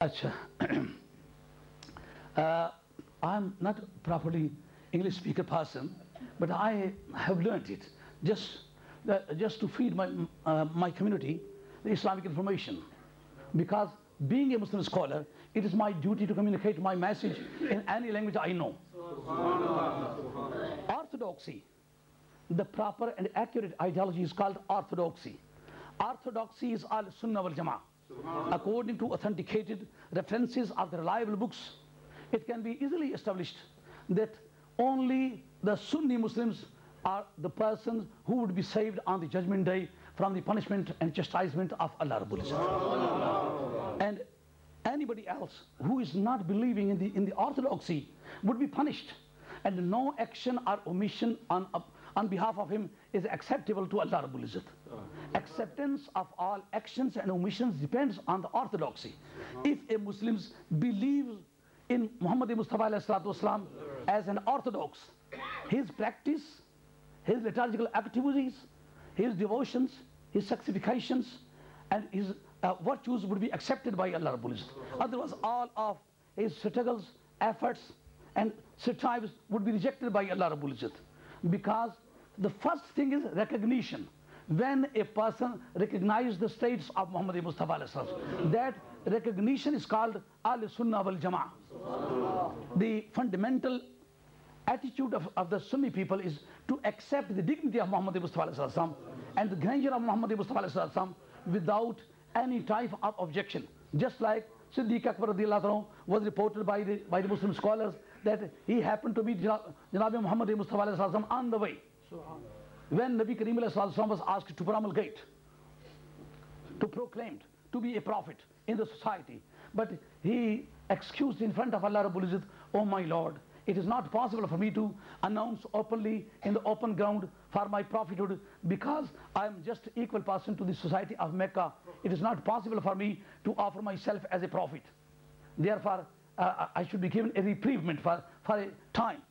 Acha. I'm not properly English speaker person, but I have learned it just to feed my community the Islamic information. Because being a Muslim scholar, it is my duty to communicate my message in any language I know. Orthodoxy, the proper and accurate ideology is called orthodoxy. Orthodoxy is Ahlus Sunnah Wal Jama'ah. According to authenticated references of the reliable books, it can be easily established that only the Sunni Muslims are the persons who would be saved on the judgment day from the punishment and chastisement of Allah Rabbul Izzat. And anybody else who is not believing in the orthodoxy would be punished, and no action or omission on behalf of him is acceptable to Allah Rabbul Izzat. Acceptance of all actions and omissions depends on the orthodoxy. If a Muslim believes in Muhammad Mustafa ﷺ as an orthodox, his practice, his liturgical activities, his devotions, his sanctifications, and his virtues would be accepted by Allah Rabbul Izzat. Otherwise, all of his struggles, efforts, and strives would be rejected by Allah Rabbul Izzat. Because the first thing is recognition. When a person recognizes the states of Muhammad Mustafa ﷺ, that recognition is called Ahlus Sunnah Wal Jama'ah. The fundamental attitude of the Sunni people is to accept the dignity of Muhammad Mustafa ﷺ and the grandeur of Muhammad Mustafa ﷺ without any type of objection. Just like Siddiq Akbar radiallahu anhu was reported by the Muslim scholars that he happened to be Janab Muhammad Mustafa ﷺ on the way. When Nabi Kareem ﷺ was asked to promulgate, to proclaim, to be a prophet in the society, but he excused in front of Allah Rabbul Izzat, "Oh my Lord, it is not possible for me to announce openly in the open ground for my prophethood because I am just equal person to the society of Mecca. It is not possible for me to offer myself as a prophet. Therefore, I should be given a reprieve for a time."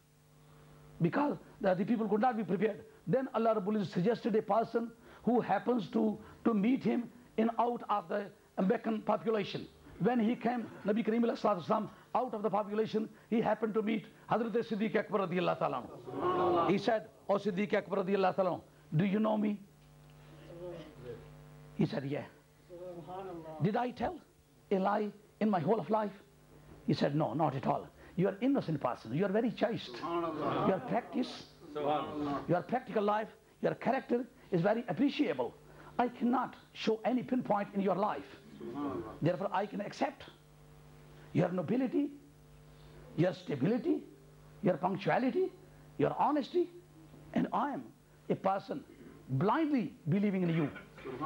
Because the people could not be prepared. Then Allah Rabbul Izzat suggested a person who happens to meet him in out of the Meccan population. When he came, Nabi Kareem ﷺ, out of the population, he happened to meet Hazrat Siddiq Akbar radiallahu ta'ala anhu. He said, "Oh Siddiq Akbar radiallahu ta'ala anhu, do you know me?" He said, "Yeah." "Did I tell a lie in my whole of life?" He said, "No, not at all. You are innocent person. You are very chaste. Your practice, your practical life, your character is very appreciable. I cannot show any pinpoint in your life. Therefore, I can accept your nobility, your stability, your punctuality, your honesty, and I am a person blindly believing in you."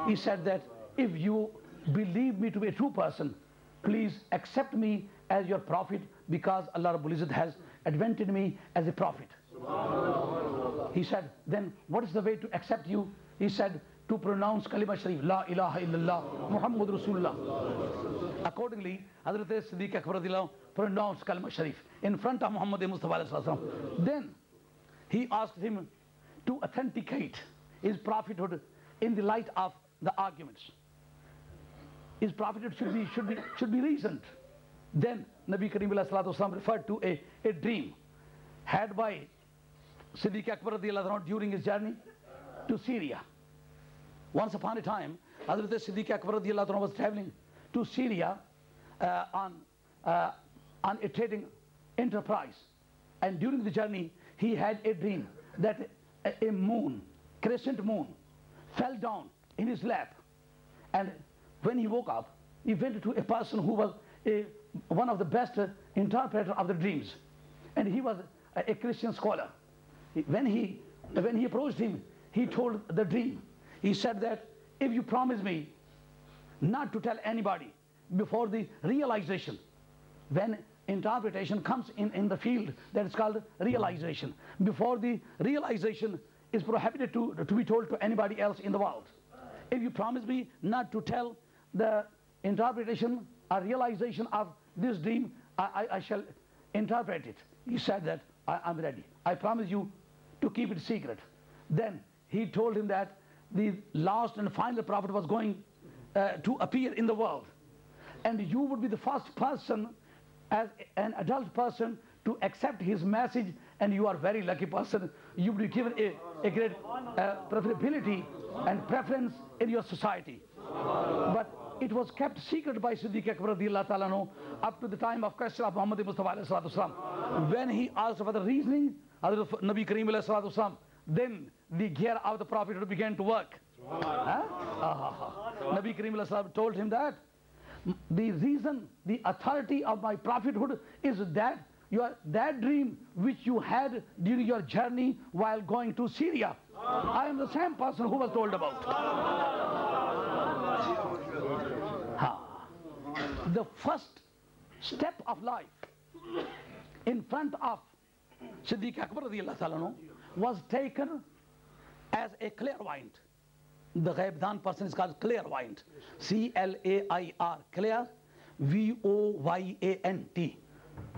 He said that if you believe me to be a true person, please accept me as your prophet because Allah Rabbul Izzat has advented me as a prophet. He said, "Then what is the way to accept you?" He said, "To pronounce Kalima Sharif, La ilaha illallah, Muhammad Rasulullah." Accordingly, Hazrat Siddiq Akbar pronounced Kalima Sharif in front of Muhammad Mustafa ﷺ. Then he asked him to authenticate his prophethood in the light of the arguments. His prophethood should be recent. Then Nabi Kareem ﷺ referred to a dream had by Siddiq Akbar during his journey to Syria. Once upon a time, Hazrat Siddiq Akbar was traveling to Syria on a trading enterprise. And during the journey, he had a dream that a moon, crescent moon, fell down in his lap. And when he woke up, he went to a person who was one of the best interpreter of the dreams. And he was a Christian scholar. When he approached him, he told the dream. He said that if you promise me not to tell anybody before the realization, when interpretation comes in the field that is called realization, before the realization is prohibited to be told to anybody else in the world. If you promise me not to tell the interpretation or realization of this dream, I shall interpret it. He said that I'm ready. I promise you to keep it secret. Then he told him that the last and final prophet was going to appear in the world. and you would be the first person as an adult person to accept his message, and you are a very lucky person. You will be given a great preferability and preference in your society. But it was kept secret by Siddiq Akbar radiallahu ta'ala anhu up to the time of question of Muhammad Mustafa alayhi salatu wasalam. When he asked for the reasoning, Nabi Kareem alayhi salatu wasalam, then the gear of the Prophet began to work. Nabi Kareem alayhi salam told him that the reason, the authority of my prophethood is that that dream which you had during your journey while going to Syria. I am the same person who was told about. The first step of life in front of Siddiq Akbar radiallahu ta'ala anhu was taken as a clairvoyant. The Ghaibdan person is called clairvoyant. C-L-A-I-R, clair, V-O-Y-A-N-T,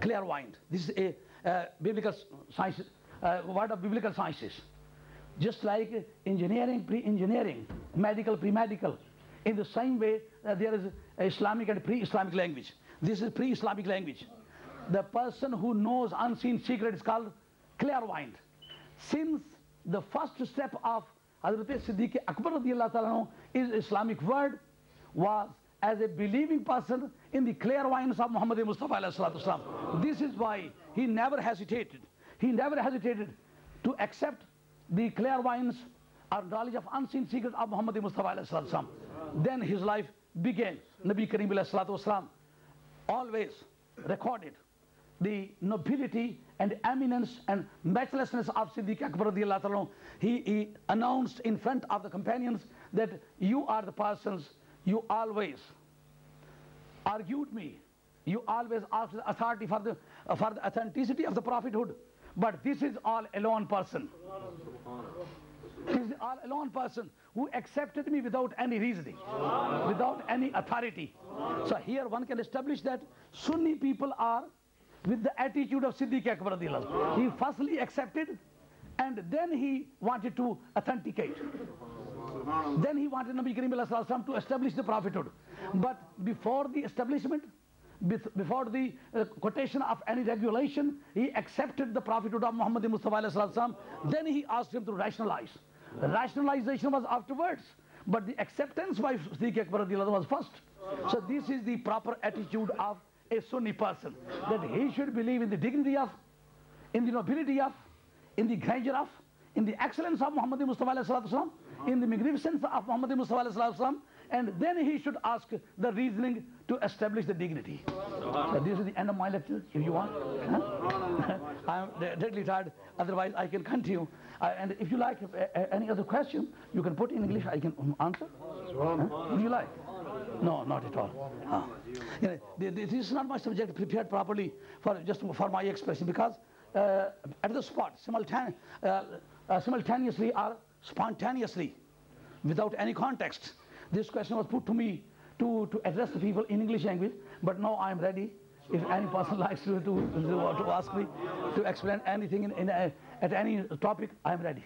clairvoyant. This is a biblical science, word of biblical sciences. Just like engineering, pre-engineering, medical, pre-medical. In the same way, there is Islamic and pre-Islamic language. This is pre-Islamic language. The person who knows unseen secret is called clairvoyant. Since the first step of Hazrat Siddiq Akbar radiallahu ta'ala anhu is Islamic word, was as a believing person in the clairvoyance of Muhammad Mustafa alayhi salatu wasalam. This is why he never hesitated. He never hesitated to accept the clairvoyance or knowledge of unseen secret of Muhammad Mustafa alayhi salatu wasalam. Then his life began. Nabi Kareem alayhi salatu wasalam always recorded the nobility and eminence and matchlessness of Siddiq Akbar radiallahu ta'ala anhu. He announced in front of the companions that you are the persons, you always argued me, you always asked the authority for the authenticity of the prophethood, but this is all alone person. This is all alone person who accepted me without any reasoning, without any authority. So here one can establish that Sunni people are with the attitude of Siddiq Akbar radiallahu anhu. He firstly accepted, and then he wanted to authenticate. Then he wanted Nabi Kareem alayhi salatu wasalam to establish the prophethood. But before the establishment, before the quotation of any regulation, he accepted the prophethood of Muhammad Mustafa alayhi salatu wasalam. Then he asked him to rationalize. The rationalization was afterwards, but the acceptance by Siddiq Akbar radiallahu anhu was first. So this is the proper attitude of a Sunni person, that he should believe in the dignity of, in the nobility of, in the grandeur of, in the excellence of Muhammad Mustafa alayhi salatu wasalam, in the magnificence of Muhammad Mustafa alayhi salatu wasalam, and then he should ask the reasoning to establish the dignity. So this is the end of my lecture, if you want. I am deadly tired, otherwise I can continue. And if you like any other question, you can put in English, I can answer. Would you like? No, not at all. This is not my subject prepared properly for my expression, because at the spot, simultaneously or spontaneously, without any context, this question was put to me to address the people in English language. But now I am ready. If any person likes to ask me to explain anything at any topic, I am ready.